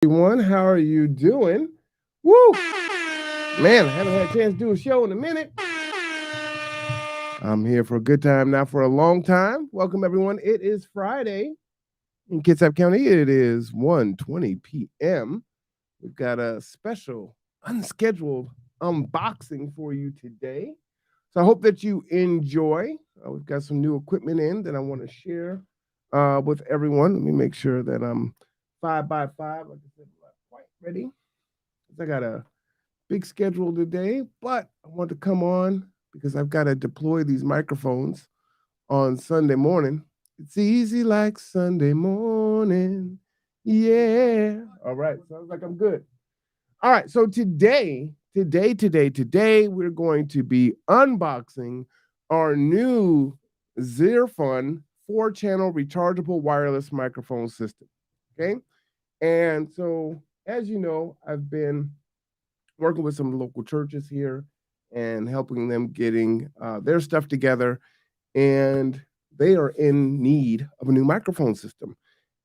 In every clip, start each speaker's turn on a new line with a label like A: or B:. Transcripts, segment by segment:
A: Everyone, how are you doing? Woo! Man, I haven't had a chance to do a show in a minute. I'm here for a good time, not for a long time. Welcome, everyone. It is Friday in Kitsap County. It is 1:20 p.m. We've got a special, unscheduled unboxing for you today. So I hope that you enjoy. We've got some new equipment in that I want to share with everyone. Let me make sure that I'm 5x5. Like I said, not quite ready. I got a big schedule today, but I want to come on because I've got to deploy these microphones on Sunday morning. It's easy like Sunday morning. Yeah. All right. Sounds like I'm good. All right. So today, we're going to be unboxing our new ZERFUN 4-channel rechargeable wireless microphone system. Okay. And so, as you know, I've been working with some local churches here and helping them getting their stuff together. And they are in need of a new microphone system.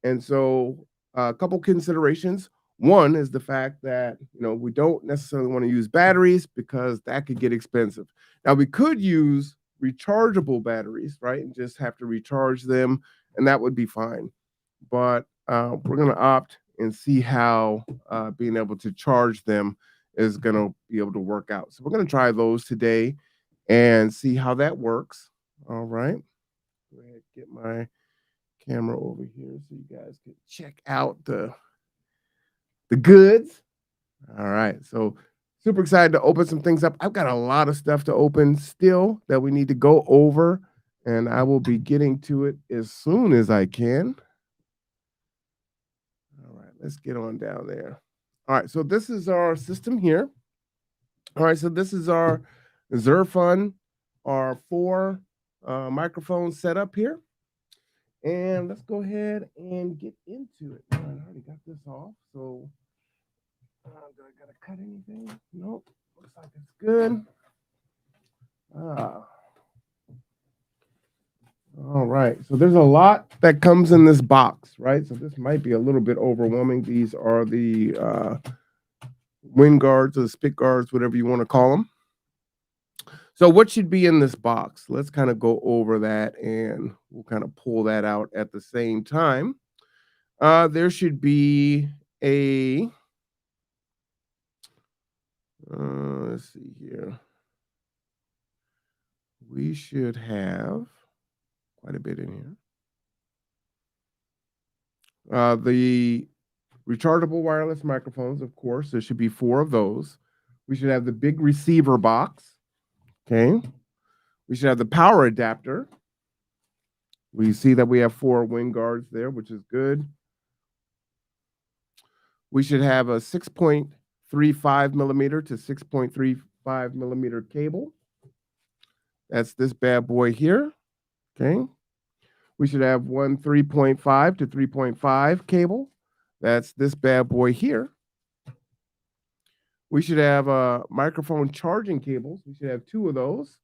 A: And so, a couple considerations. One is the fact that we don't necessarily want to use batteries because that could get expensive. Now we could use rechargeable batteries, right, and just have to recharge them, and that would be fine. But we're going to opt and see how being able to charge them is going to be able to work out. So we're going to try those today and see how that works. All right. Go ahead, get my camera over here so you guys can check out the goods. All right. So super excited to open some things up. I've got a lot of stuff to open still that we need to go over, and I will be getting to it as soon as I can. All right, let's get on down there. All right, so this is our system here. All right, so this is our ZERFUN, our 4 microphone setup here. And let's go ahead and get into it. All right, I already got this off. So, do I got to cut anything? Nope. Looks like it's good. Ah. All right. So there's a lot that comes in this box, right? So this might be a little bit overwhelming. These are the wind guards or the spit guards, whatever you want to call them. So what should be in this box? Let's kind of go over that and we'll kind of pull that out at the same time. There should be a, let's see here. We should have quite a bit in here. The rechargeable wireless microphones, of course, there should be 4 of those. We should have the big receiver box. Okay. We should have the power adapter. We see that we have 4 wind guards there, which is good. We should have a 6.35 millimeter to 6.35 millimeter cable. That's this bad boy here. Okay. We should have one 3.5 to 3.5 cable. That's this bad boy here. We should have microphone charging cables. We should have 2 of those.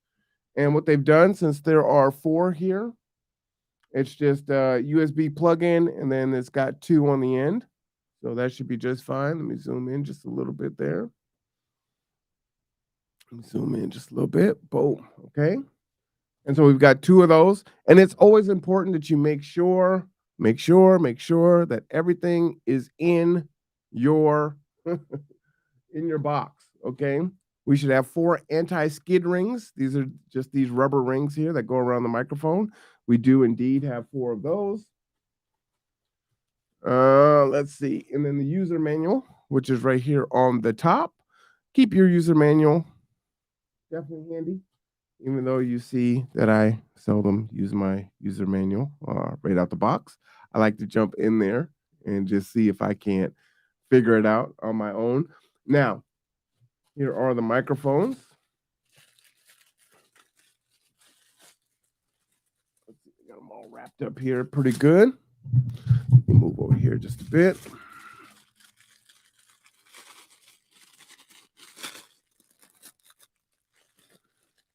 A: And what they've done, since there are 4 here, it's just a USB plug-in, and then it's got 2 on the end. So that should be just fine. Let me zoom in just a little bit there. Let me zoom in just a little bit. Boom. Okay. And so we've got 2 of those. And it's always important that you make sure that everything is in your in your box. Okay. We should have 4 anti-skid rings. These are just these rubber rings here that go around the microphone. We do indeed have 4 of those. Let's see. And then the user manual, which is right here on the top. Keep your user manual. Definitely handy. Even though you see that I seldom use my user manual right out the box. I like to jump in there and just see if I can't figure it out on my own. Now, here are the microphones. Let's see, I got them all wrapped up here pretty good. Let me move over here just a bit.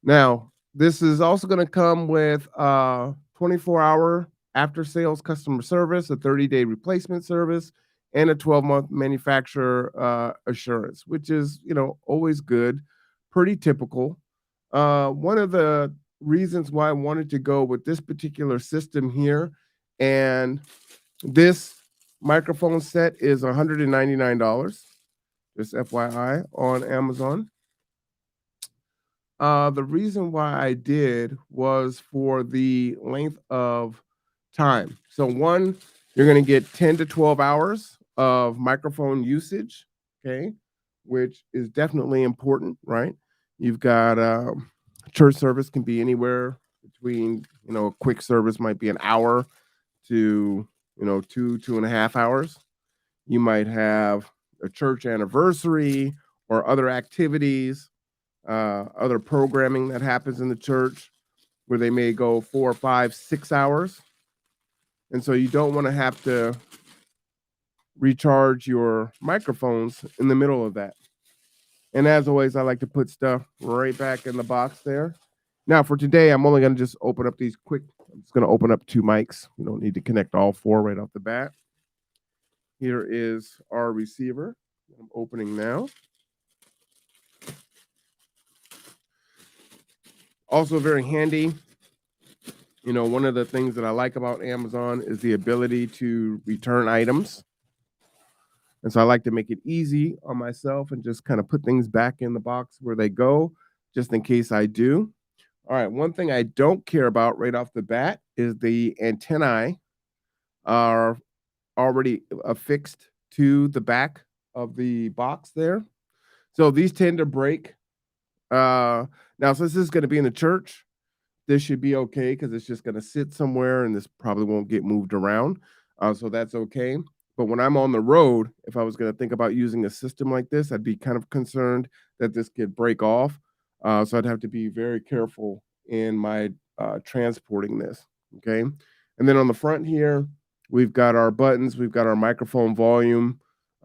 A: Now, this is also going to come with 24-hour after sales customer service, a 30-day replacement service, and a 12-month manufacturer assurance, which is, always good, pretty typical. One of the reasons why I wanted to go with this particular system here, and this microphone set is $199, just FYI, on Amazon. The reason why I did was for the length of time. So one, you're going to get 10 to 12 hours of microphone usage, okay, which is definitely important, right? You've got church service can be anywhere between, a quick service might be an hour to, 2.5 hours. You might have a church anniversary or other activities, other programming that happens in the church where they may go 4, 5, 6 hours. And so you don't want to have to recharge your microphones in the middle of that. And as always, I like to put stuff right back in the box there. Now for today, I'm only going to just open up these quick. I'm just going to open up 2 mics. We don't need to connect all 4 right off the bat. Here is our receiver. I'm opening now. Also very handy. One of the things that I like about Amazon is the ability to return items. And so I like to make it easy on myself and just kind of put things back in the box where they go, just in case I do. All right, one thing I don't care about right off the bat is the antennae are already affixed to the back of the box there. So these tend to break. Now, since this is going to be in the church, this should be okay because it's just going to sit somewhere and this probably won't get moved around. So that's okay. But when I'm on the road, if I was going to think about using a system like this, I'd be kind of concerned that this could break off. So I'd have to be very careful in my transporting this. Okay. And then on the front here, we've got our buttons. We've got our microphone volume.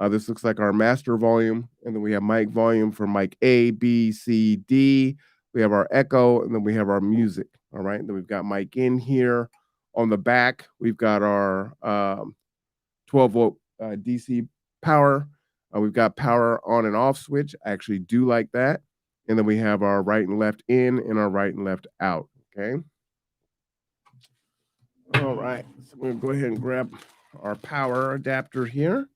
A: This looks like our master volume. And then we have mic volume for mic A, B, C, D. We have our echo, and then we have our music. All right. And then we've got mic in here. On the back, we've got our 12-volt DC power. We've got power on and off switch. I actually do like that. And then we have our right and left in and our right and left out. Okay. All right. So we're going to go ahead and grab our power adapter here.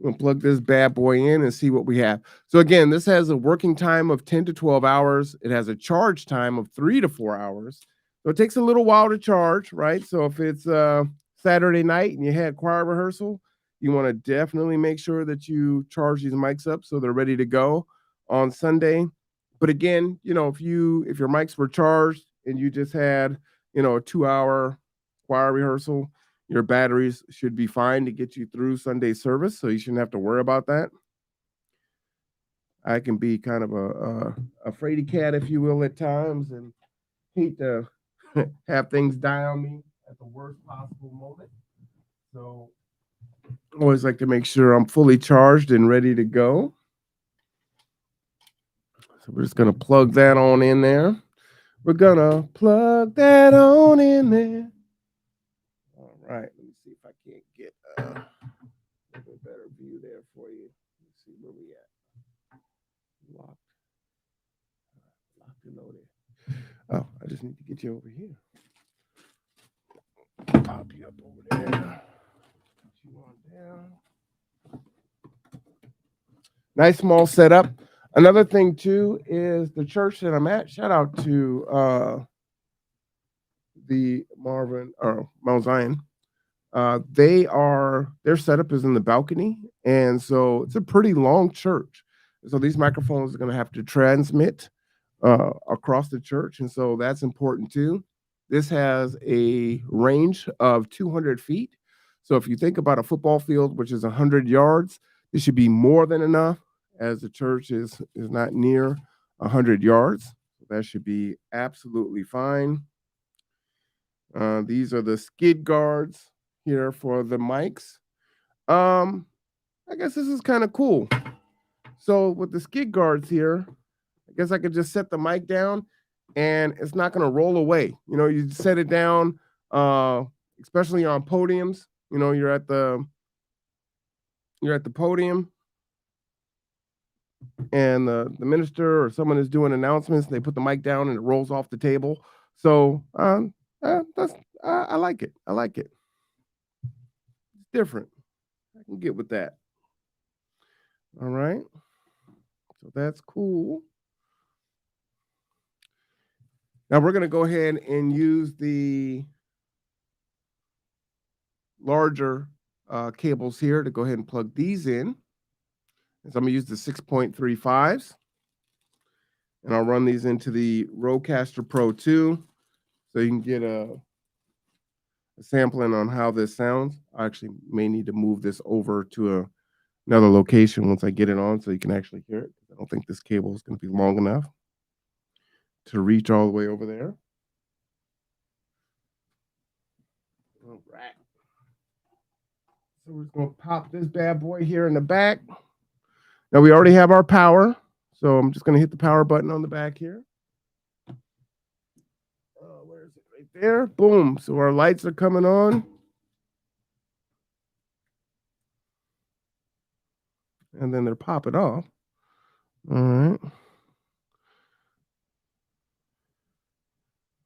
A: We'll plug this bad boy in and see what we have. So again, this has a working time of 10 to 12 hours. It has a charge time of 3 to 4 hours. So it takes a little while to charge, right? So if it's Saturday night and you had choir rehearsal, you want to definitely make sure that you charge these mics up so they're ready to go on Sunday. But again, if your mics were charged and you just had, a 2-hour choir rehearsal, your batteries should be fine to get you through Sunday service, so you shouldn't have to worry about that. I can be kind of a fraidy cat, if you will, at times, and hate to have things die on me at the worst possible moment. So I always like to make sure I'm fully charged and ready to go. So we're just going to plug that on in there. We're going to plug that on in there. All right. Let me see if I can't get a better view there for you. Let's see where we at. Locked and loaded. Oh, I just need to get you over here. Pop you up over there. Put you on down. Nice small setup. Another thing too is the church that I'm at. Shout out to the Mount Zion. Their setup is in the balcony, and so it's a pretty long church. So these microphones are going to have to transmit across the church, and so that's important too. This has a range of 200 feet. So if you think about a football field, which is 100 yards, this should be more than enough, as the church is not near 100 yards. That should be absolutely fine. These are the skid guards here for the mics. I guess this is kind of cool. So with the skid guards here, I guess I could just set the mic down and it's not going to roll away. You set it down, especially on podiums. You're at the you're at the podium and the minister or someone is doing announcements, they put the mic down and it rolls off the table. So that's I like it. I like it. It's different. I can get with that. All right. So that's cool. Now we're going to go ahead and use the larger cables here to go ahead and plug these in. So I'm going to use the 6.35s. And I'll run these into the Rodecaster Pro 2 so you can get a sampling on how this sounds. I actually may need to move this over to another location once I get it on so you can actually hear it. I don't think this cable is going to be long enough to reach all the way over there. All right. So we're just going to pop this bad boy here in the back. Now we already have our power, so I'm just going to hit the power button on the back here. Where is it? Right there. Boom. So our lights are coming on. And then they're popping off. All right.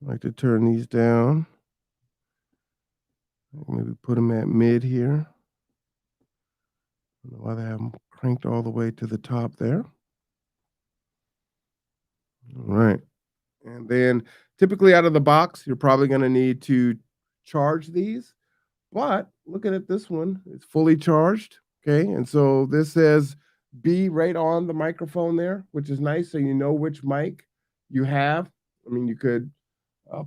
A: I like to turn these down. Maybe put them at mid here. I don't know why they have them cranked all the way to the top there. All right. And then typically out of the box, you're probably going to need to charge these. But looking at this one, it's fully charged. Okay. And so this says B right on the microphone there, which is nice. So you know which mic you have. I mean, you could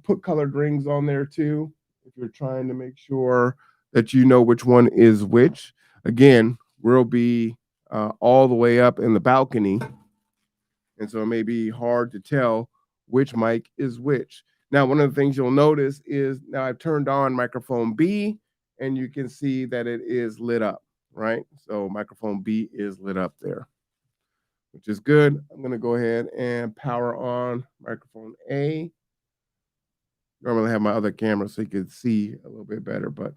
A: put colored rings on there too if you're trying to make sure that you know which one is which. Again, we'll be all the way up in the balcony. And so it may be hard to tell which mic is which. Now, one of the things you'll notice is now I've turned on microphone B and you can see that it is lit up, right? So microphone B is lit up there, which is good. I'm going to go ahead and power on microphone A. Normally I have my other camera so you can see a little bit better, but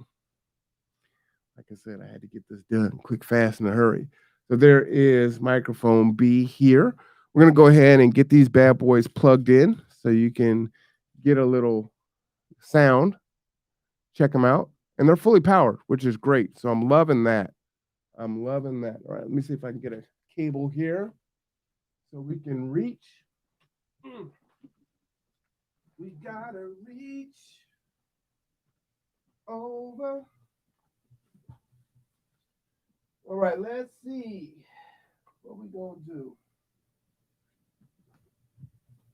A: like I said, I had to get this done quick, fast, in a hurry. So there is microphone B here. We're going to go ahead and get these bad boys plugged in so you can get a little sound. Check them out. And they're fully powered, which is great. So I'm loving that. I'm loving that. All right, let me see if I can get a cable here so we can reach. We got to reach over. All right, let's see what we going to do.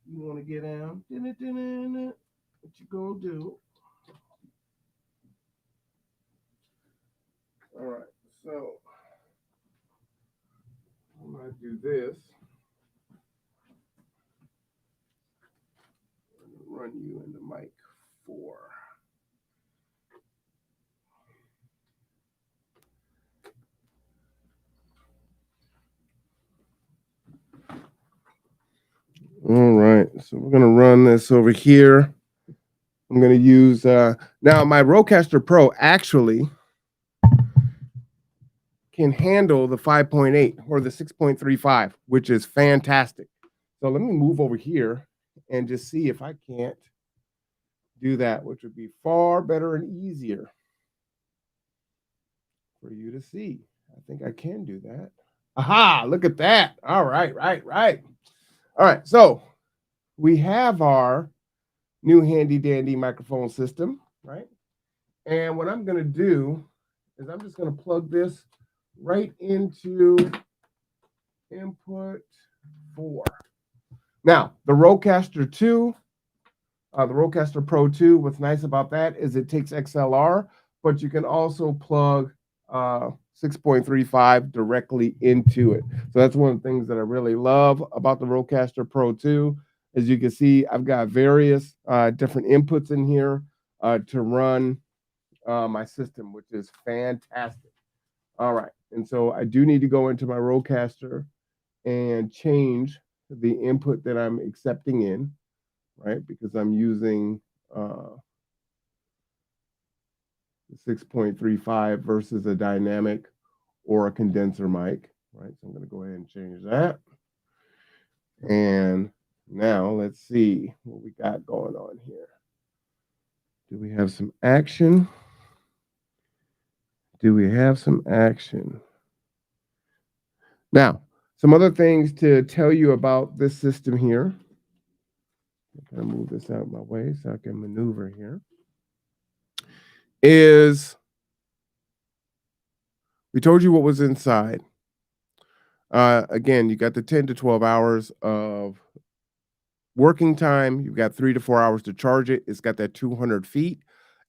A: You want to get down? What you going to do? All right, so I'm going to do this. I'm going to run you into mic 4. All right, so we're going to run this over here. I'm going to use, now my Rodecaster Pro actually can handle the 5.8 or the 6.35, which is fantastic. So let me move over here and just see if I can't do that, which would be far better and easier for you to see. I think I can do that. Aha, look at that. All right, right. All right, so we have our new handy dandy microphone system, right? And what I'm going to do is I'm just going to plug this right into input 4. Now, the Rodecaster 2, the Rodecaster Pro 2, what's nice about that is it takes XLR, but you can also plug 6.35 directly into it. So that's one of the things that I really love about the Rodecaster Pro 2. As you can see, I've got various different inputs in here to run my system, which is fantastic. All right. And so I do need to go into my Rodecaster and change the input that I'm accepting in, right? Because I'm using the 6.35 versus a dynamic or a condenser mic, right? So I'm going to go ahead and change that. And now let's see what we got going on here. Do we have some action? Do we have some action? Now, some other things to tell you about this system here. I'm going to move this out of my way so I can maneuver here. Is we told you what was inside. Again, you got the 10 to 12 hours of working time. You've got 3 to 4 hours to charge it. It's got that 200 feet.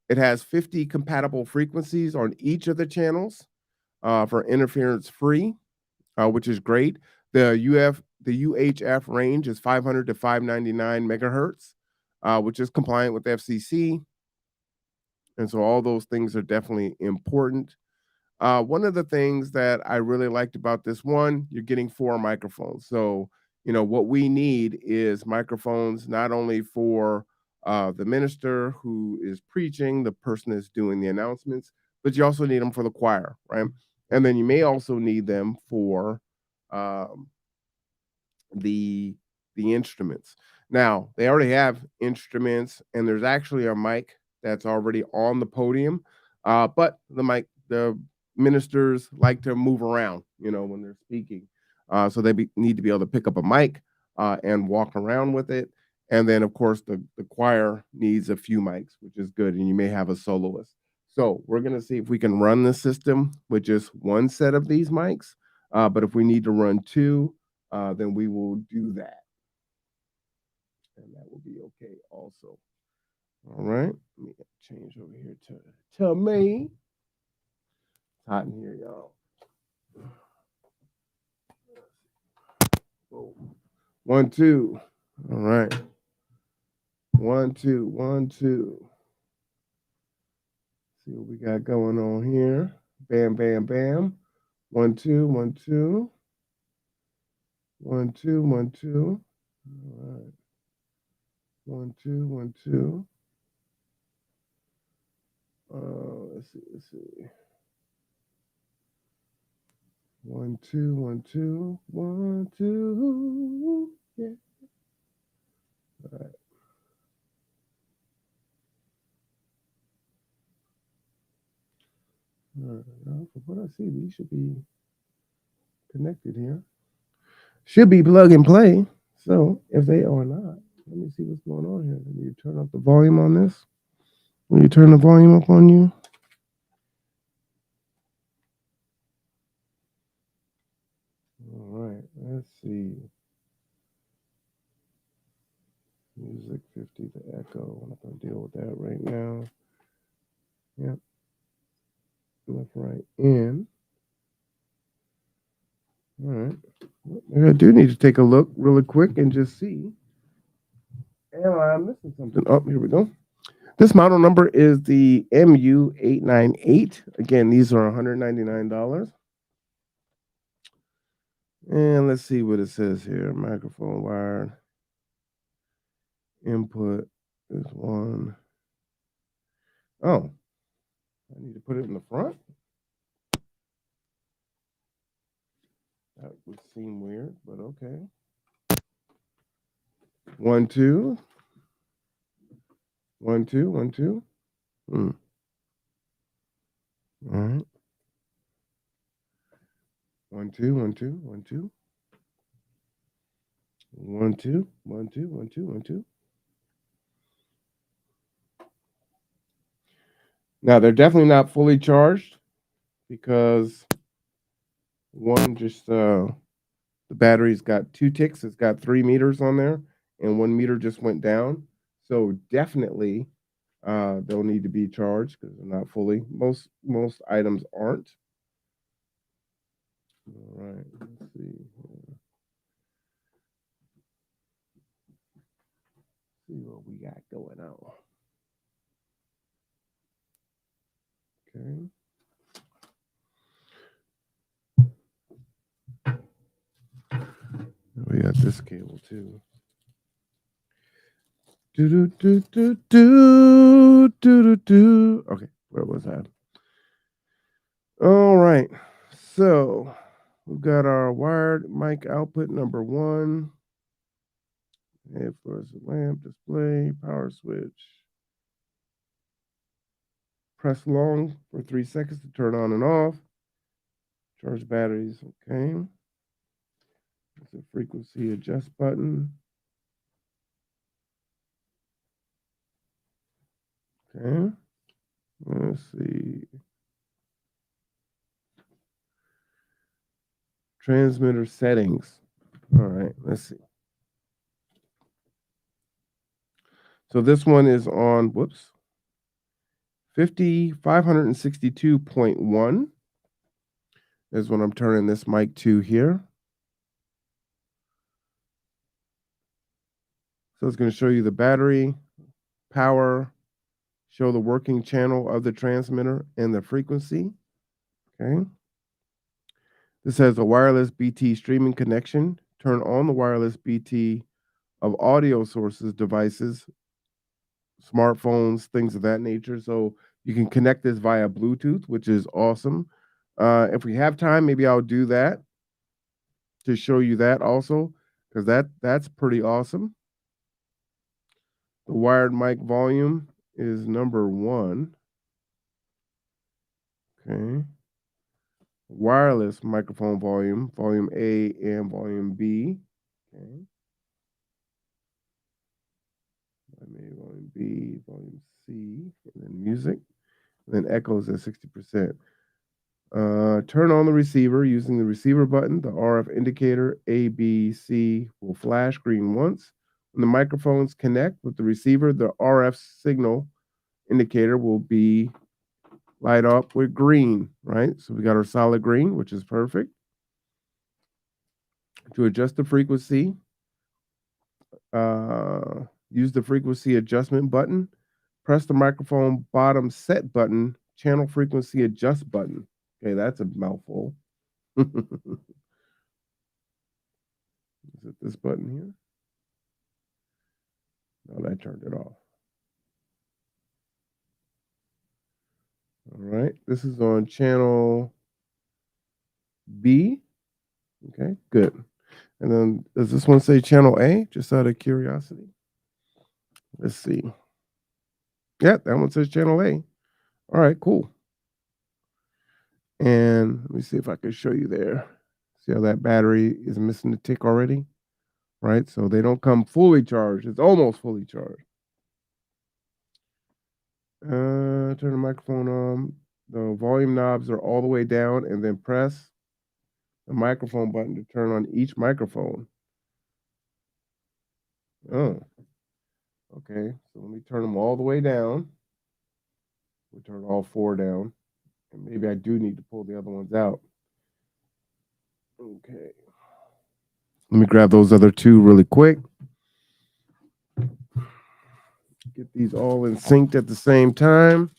A: It has 50 compatible frequencies on each of the channels for interference free, which is great. The UHF range is 500 to 599 megahertz, which is compliant with FCC. And so all those things are definitely important. One of the things that I really liked about this one, you're getting 4 microphones. So, what we need is microphones not only for the minister who is preaching, the person that's doing the announcements, but you also need them for the choir, right? And then you may also need them for um, the instruments. Now, they already have instruments, and there's actually a mic that's already on the podium. But the ministers like to move around, when they're speaking. So they need to be able to pick up a mic and walk around with it. And then, of course, the choir needs a few mics, which is good. And you may have a soloist. So we're going to see if we can run the system with just one set of these mics. But if we need to run 2, then we will do that. And that will be okay also. All right. Let me change over here to me. It's hot in here, y'all. Whoa. 1, 2. All right. 1, 2, 1, 2. See what we got going on here. Bam, bam, bam. 1, 2, 1, 2. 1, 2, 1, 2. All right. 1, 2, 1, 2. Let's see. 1, 2, 1, 2, 1, 2. Yeah. All right. All right. Now, from what I see, these should be connected here. Should be plug and play. So if they are not, let me see what's going on here. Let me turn up the volume on this. Will you turn the volume up on you? All right, let's see. Music 50 to echo. I'm not going to deal with that right now. Yep. Left, right, in. All right. Maybe I do need to take a look really quick and just see. Am I missing something? Oh, here we go. This model number is the MU898. Again, these are $199. And let's see what it says here. Microphone wired. Input is 1. Oh, I need to put it in the front? That would seem weird, but okay. 1, 2. 1, 2, 1, 2. All right. 1, 2, 1, 2, 1, 2. 1, 2, 1, 2, 1, 2, 1, 2. Now they're definitely not fully charged because one just the battery's got 2 ticks. It's got 3 meters on there, and 1 meter just went down. So definitely they'll need to be charged because they're not fully. Most items aren't. All right, let's see. See what we got going on. Okay. We got this cable too. Do do do do do do do. Okay, where was that? All right. So we've got our wired mic output number 1. And fluorescent lamp, display, power switch. Press long for 3 seconds to turn on and off. Charge batteries, okay. There's a frequency adjust button. Okay. Let's see. Transmitter settings. All right, let's see. So this one is on, 562.1 is what I'm turning this mic to here. So it's going to show you the battery, power, show the working channel of the transmitter and the frequency. Okay. This has a wireless BT streaming connection. Turn on the wireless BT of audio sources, devices, smartphones, things of that nature. So you can connect this via Bluetooth, which is awesome. If we have time, maybe I'll do that to show you that also, because that's pretty awesome. The wired mic volume is number 1. Okay. Wireless microphone volume, volume A and volume B. Okay. Volume A, volume B, volume C, and then music. And then echoes at 60%. Turn on the receiver using the receiver button. The RF indicator A, B, C will flash green once. When the microphones connect with the receiver, the RF signal indicator will be light up with green, right? So we got our solid green, which is perfect. To adjust the frequency, use the frequency adjustment button. Press the microphone bottom set button, channel frequency adjust button. Okay, that's a mouthful. Is it this button here? No, that turned it off. All right, this is on channel B. Okay, good. And then does this one say channel A? Just out of curiosity. Let's see. Yeah, that one says channel A. All right, cool. And let me see if I can show you there. See how that battery is missing the tick already? Right, so they don't come fully charged. It's almost fully charged. Turn the microphone on. The volume knobs are all the way down, and then press the microphone button to turn on each microphone. Oh, okay. So let me turn them all the way down. We'll turn all 4 down. And maybe I do need to pull the other ones out. Okay. Let me grab those other 2 really quick. Get these all in sync at the same time.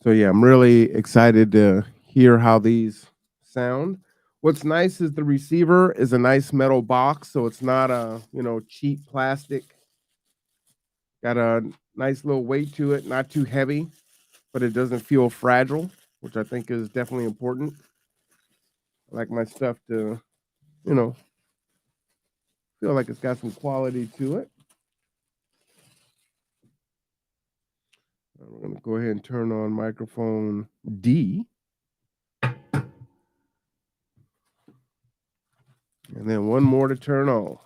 A: So yeah, I'm really excited to hear how these sound. What's nice is the receiver is a nice metal box, so it's not a, cheap plastic. Got a nice little weight to it, not too heavy, but it doesn't feel fragile, which I think is definitely important. I like my stuff to, feel like it's got some quality to it. We're going to go ahead and turn on microphone D. And then one more to turn on.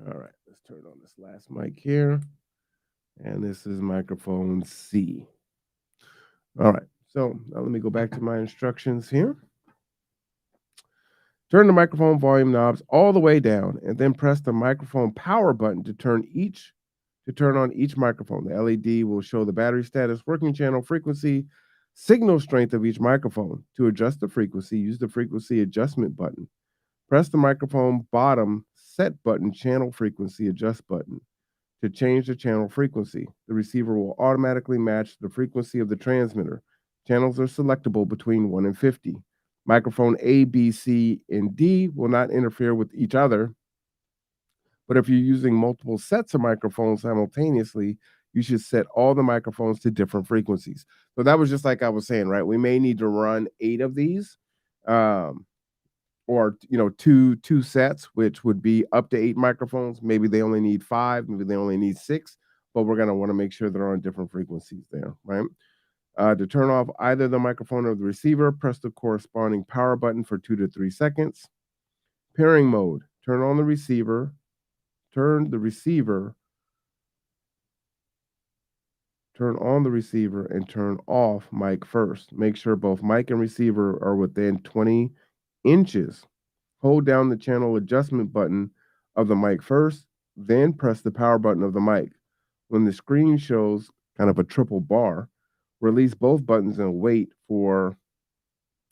A: All right, let's turn on this last mic here. And this is microphone C. All right, so now let me go back to my instructions here. Turn the microphone volume knobs all the way down and then press the microphone power button to turn on each microphone. The LED will show the battery status, working channel frequency, signal strength of each microphone. To adjust the frequency, use the frequency adjustment button. Press the microphone bottom set button, channel frequency adjust button. To change the channel frequency, the receiver will automatically match the frequency of the transmitter. Channels are selectable between 1 and 50. Microphone A, B, C, and D will not interfere with each other. But if you're using multiple sets of microphones simultaneously, you should set all the microphones to different frequencies. So that was just like I was saying, right? We may need to run 8 of these. Or two sets, which would be up to 8 microphones. Maybe they only need 5, maybe they only need 6, but we're going to want to make sure they're on different frequencies there, right? To turn off either the microphone or the receiver, press the corresponding power button for 2 to 3 seconds. Pairing mode: turn on the receiver, turn on the receiver, and turn off mic first. Make sure both mic and receiver are within 20 inches. Hold down the channel adjustment button of the mic first, then press the power button of the mic. When the screen shows kind of a triple bar, release both buttons and wait for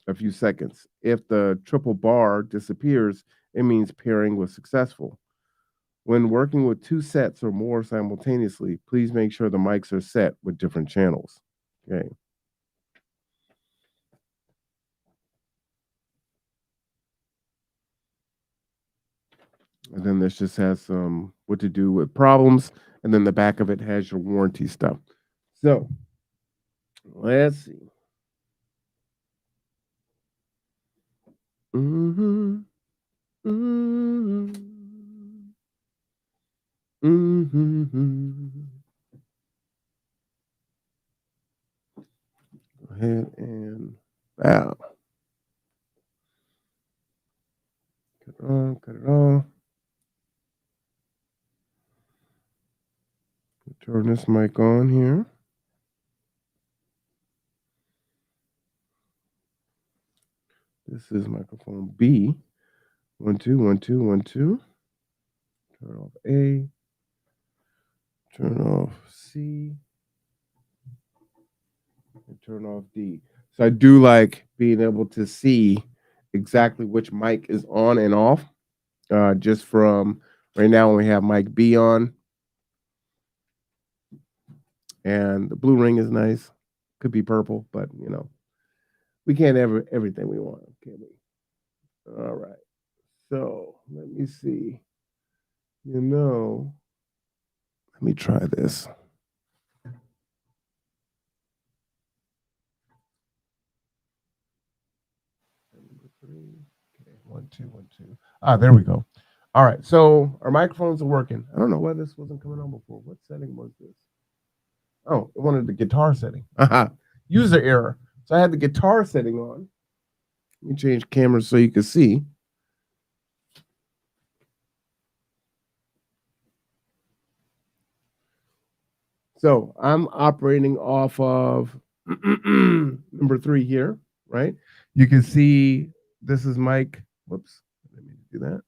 A: a few seconds. If the triple bar disappears, it means pairing was successful. When working with 2 sets or more simultaneously, please make sure the mics are set with different channels. Okay. And then this just has some what to do with problems, and then the back of it has your warranty stuff. So let's see. Mm-hmm. Mm-hmm. Mm-hmm. Go ahead and bow. Cut it on, cut it off. Turn this mic on here. This is microphone B. 1, 2, 1, 2, 1, 2. Turn off A. Turn off C. And turn off D. So I do like being able to see exactly which mic is on and off. Just from right now, when we have mic B on, and the blue ring is nice. Could be purple, but we can't have everything we want, can we? All right. So let me see. Let me try this. Number 3. Okay, 1, 2, 1, 2. Ah, there we go. All right. So our microphones are working. I don't know why this wasn't coming on before. What setting was this? Oh, it wanted the guitar setting. User error. So I had the guitar setting on. Let me change cameras so you can see. So I'm operating off of number 3 here, right? You can see this is mic. Whoops, I didn't mean to do that.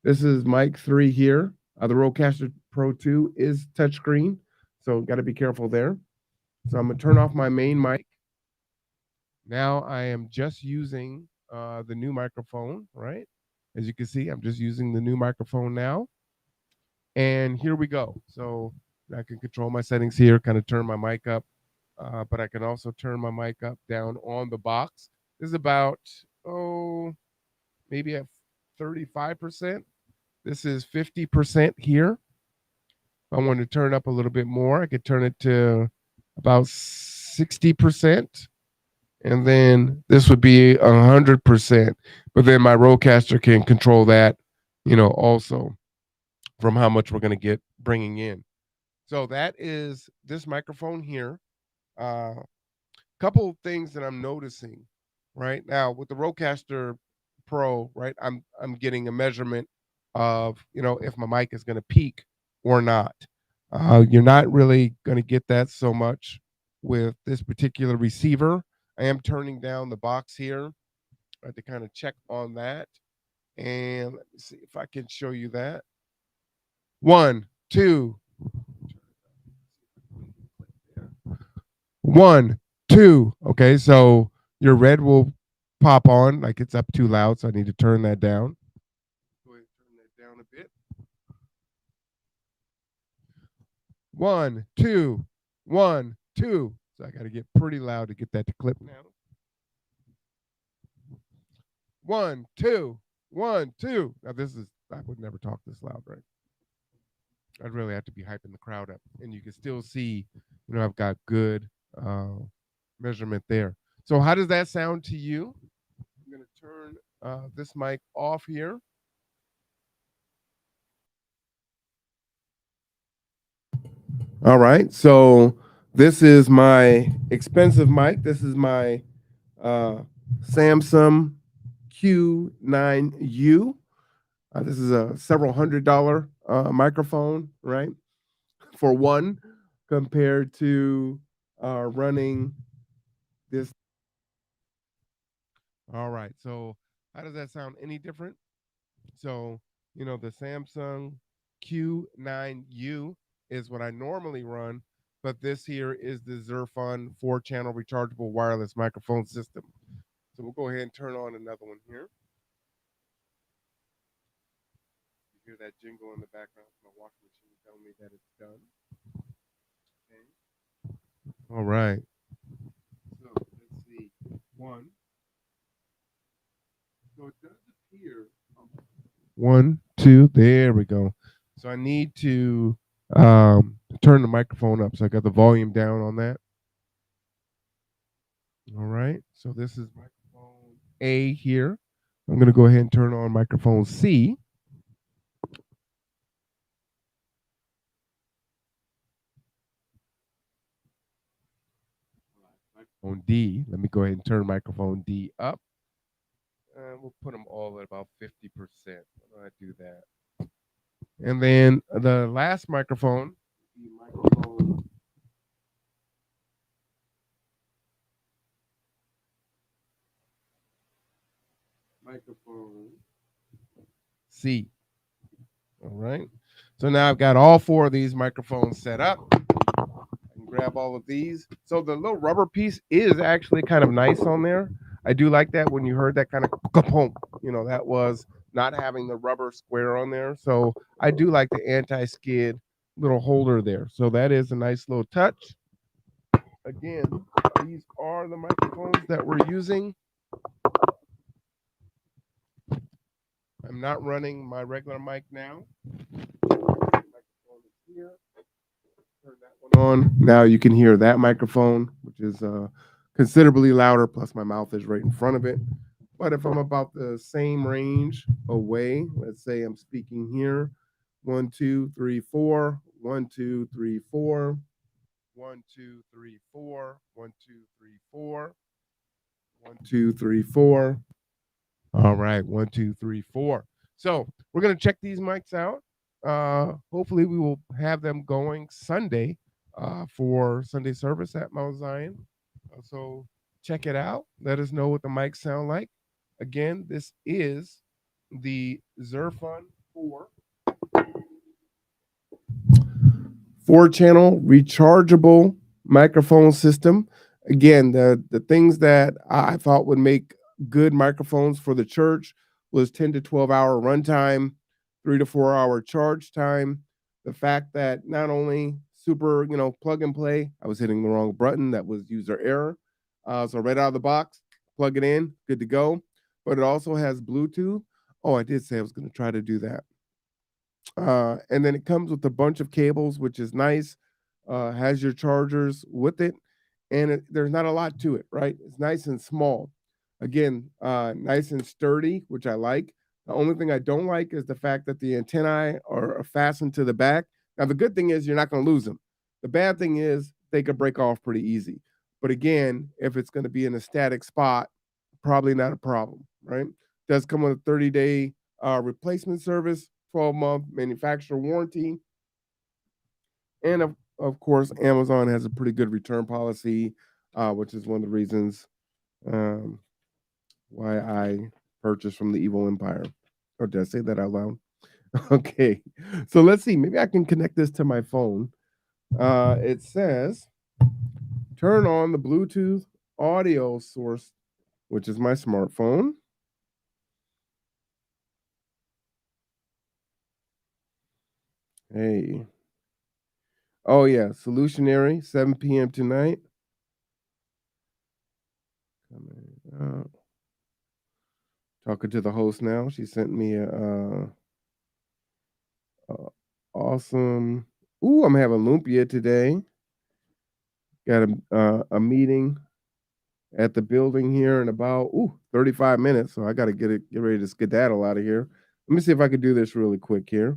A: This is mic 3 here. The Rodecaster Pro 2 is touchscreen, so got to be careful there. So I'm gonna turn off my main mic. Now I am just using the new microphone, right? As you can see, I'm just using the new microphone now. And here we go. So I can control my settings here, kind of turn my mic up, but I can also turn my mic up down on the box. This is about, maybe at 35%. This is 50% here. If I want to turn up a little bit more, I could turn it to about 60%. And then this would be 100%. But then my Rodecaster can control that, also from how much we're going to get bringing in. So that is this microphone here. Couple things that I'm noticing right now with the Rodecaster Pro, right? I'm getting a measurement of if my mic is going to peak or not. You're not really going to get that so much with this particular receiver. I am turning down the box here to kind of check on that. And let me see if I can show you that. 1, 2. 1, 2. Okay, so your red will pop on like it's up too loud, so I need to turn that down. Go ahead and turn that down a bit. 1, 2, 1, 2. So I got to get pretty loud to get that to clip now. 1, 2, 1, 2. Now I would never talk this loud, right? I'd really have to be hyping the crowd up, and you can still see, I've got good uh, measurement there. So how does that sound to you? I'm going to turn this mic off here. All right. So this is my expensive mic. This is my uh, Samsung Q9U. This is a several $100 microphone, right? For one, compared to running this. All right. So how does that sound? Any different? So, the Samsung Q9U is what I normally run, but this here is the ZERFUN 4-channel rechargeable wireless microphone system. So we'll go ahead and turn on another one here. You hear that jingle in the background from my washing machine telling me that it's done. Okay. All right. So let's see. One. So it does appear. One, two, there we go. So I need to turn the microphone up. So I got the volume down on that. All right. So this is microphone A here. I'm going to go ahead and turn on microphone C. Microphone D. Let me go ahead and turn microphone D up. And we'll put them all at about 50%. Why do I do that? And then the last microphone, the microphone C. All right. So now I've got all four of these microphones set up. I can grab all of these. So the little rubber piece is actually kind of nice on there. I do like that when you heard that kind of kapunk, that was not having the rubber square on there. So I do like the anti skid little holder there. So that is a nice little touch. Again, these are the microphones that we're using. I'm not running my regular mic now. Microphone is here. Turn that one on. Now you can hear that microphone, which is considerably louder. Plus, my mouth is right in front of it. But if I'm about the same range away, let's say I'm speaking here, 1, 2, 3, 4, 1, 2, 3, 4, 1, 2, 3, 4, 1, 2, 3, 4, 1, 2, 3, 4. All right, 1, 2, 3, 4. So we're gonna check these mics out. Hopefully, we will have them going Sunday for Sunday service at Mount Zion. So check it out. Let us know what the mics sound like. Again, this is the ZERFUN 4-channel rechargeable microphone system. Again, the things that I thought would make good microphones for the church was 10 to 12 hour runtime, 3 to 4 hour charge time. The fact that not only super, plug and play, I was hitting the wrong button, that was user error. So right out of the box, plug it in, good to go. But it also has Bluetooth. Oh, I did say I was going to try to do that. And then it comes with a bunch of cables, which is nice. Has your chargers with it, and there's not a lot to it, right? It's nice and small. Again, nice and sturdy, which I like. The only thing I don't like is the fact that the antennae are fastened to the back. Now, the good thing is you're not going to lose them. The bad thing is they could break off pretty easy. But again, if it's going to be in a static spot, probably not a problem, right? Does come with a 30-day replacement service, 12-month manufacturer warranty. And of course, Amazon has a pretty good return policy, which is one of the reasons um, why I purchased from the Evil Empire. Or did I say that out loud? Okay. So let's see. Maybe I can connect this to my phone. It says turn on the Bluetooth audio source, which is my smartphone. Hey. Oh yeah, Solutionary, 7 p.m. tonight. Talking to the host now. She sent me a Awesome. Ooh, I'm having lumpia today. Got a meeting at the building here in about 35 minutes. So I got to get ready to skedaddle out of here. Let me see if I can do this really quick here.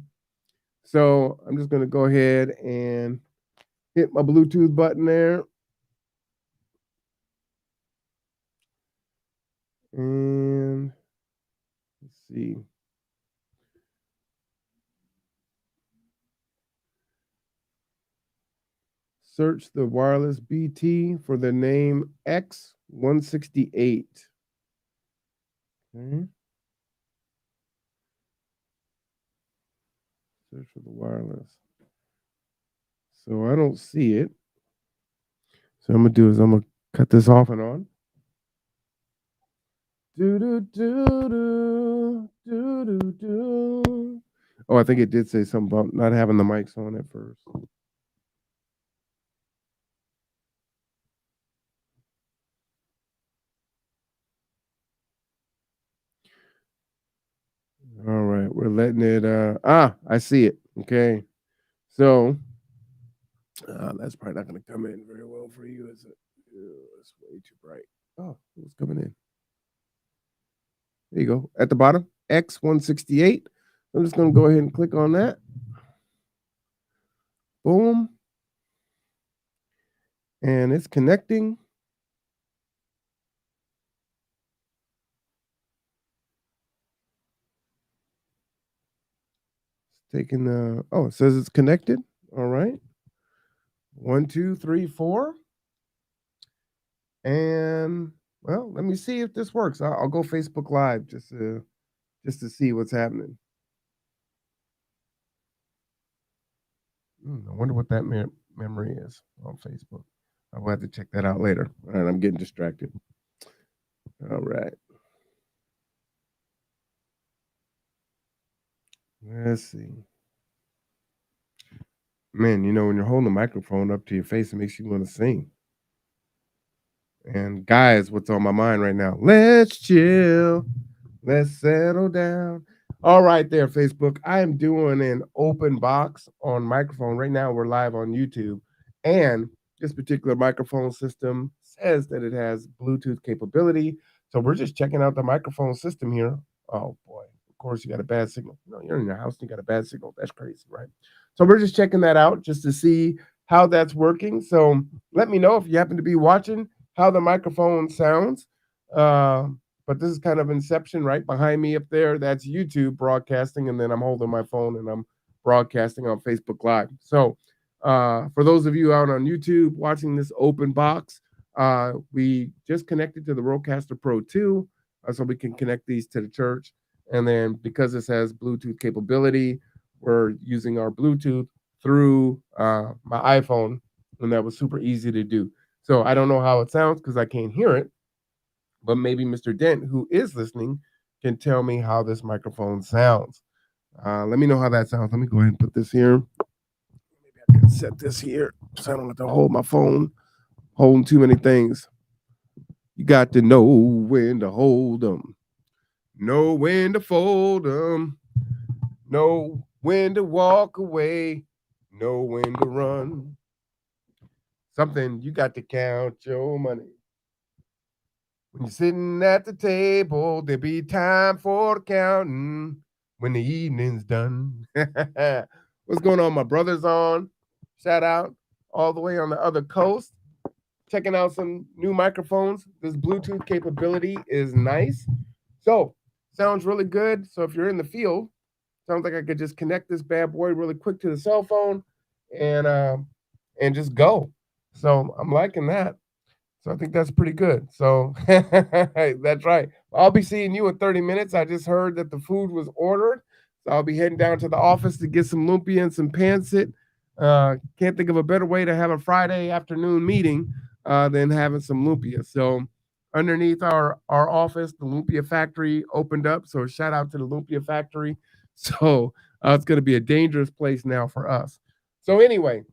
A: So I'm just going to go ahead and hit my Bluetooth button there. And let's see. Search the wireless BT for the name X168. Okay. Search for the wireless. So I don't see it. So I'm gonna do is I'm gonna cut this off and on. Do do do do do do do. Oh, I think it did say something about not having the mics on at first. All right, we're letting it. I see it. Okay, so that's probably not going to come in very well for you, is it? It's way too bright. Oh, it's coming in. There you go. At the bottom, X168. I'm just going to go ahead and click on that. Boom. And it's connecting. It's taking the, it says it's connected. All right. 1, 2, 3, 4. And well, let me see if this works. I'll go Facebook Live just to see what's happening. I wonder what that memory is on Facebook. I'll have to check that out later. All right, I'm getting distracted. All right. Let's see. Man, when you're holding the microphone up to your face, it makes you want to sing. And guys, what's on my mind right now? Let's chill. Let's settle down. All right, there, Facebook. I am doing an open box on microphone. Right now, we're live on YouTube. And this particular microphone system says that it has Bluetooth capability. So we're just checking out the microphone system here. Oh, boy. Of course, you got a bad signal. You're in your house and you got a bad signal. That's crazy, right? So we're just checking that out just to see how that's working. So let me know if you happen to be watching how the microphone sounds. But this is kind of Inception right behind me up there. That's YouTube broadcasting, and then I'm holding my phone and I'm broadcasting on Facebook Live. So for those of you out on YouTube watching this open box, we just connected to the Rodecaster Pro 2 so we can connect these to the church. And then because this has Bluetooth capability, we're using our Bluetooth through my iPhone, and that was super easy to do. So I don't know how it sounds because I can't hear it, but maybe Mr. Dent, who is listening, can tell me how this microphone sounds. Let me know how that sounds. Let me go ahead and put this here. Maybe I can set this here so I don't have to hold my phone, holding too many things. You got to know when to hold them, know when to fold them, know when to walk away, know when to run. Something you got to count your money. When you're sitting at the table, there'll be time for counting when the evening's done. What's going on? My brother's on. Shout out all the way on the other coast. Checking out some new microphones. This Bluetooth capability is nice. So, sounds really good. So, if you're in the field, sounds like I could just connect this bad boy really quick to the cell phone and just go. So, I'm liking that. So I think that's pretty good. So that's right. I'll be seeing you in 30 minutes. I just heard that the food was ordered. So I'll be heading down to the office to get some lumpia and some pancit. Can't think of a better way to have a Friday afternoon meeting than having some lumpia. So underneath our office, the lumpia factory opened up. So shout out to the lumpia factory. So it's going to be a dangerous place now for us. So anyway,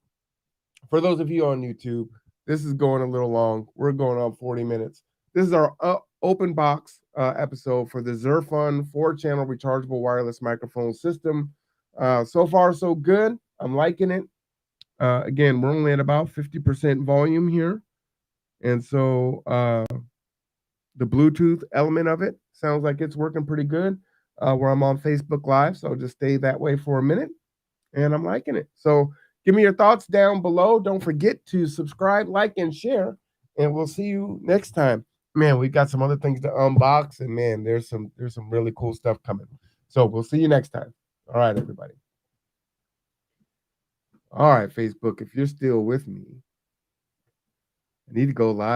A: for those of you on YouTube, this is going a little long. We're going on 40 minutes. This is our open box episode for the ZERFUN 4-channel rechargeable wireless microphone system. So far, so good. I'm liking it. Again, we're only at about 50% volume here. And so the Bluetooth element of it sounds like it's working pretty good. Where I'm on Facebook Live, so I'll just stay that way for a minute, and I'm liking it. So give me your thoughts down below. Don't forget to subscribe, like, and share, and we'll see you next time. Man, we've got some other things to unbox, and man, there's some really cool stuff coming. So we'll see you next time. All right, everybody. All right, Facebook, if you're still with me, I need to go live.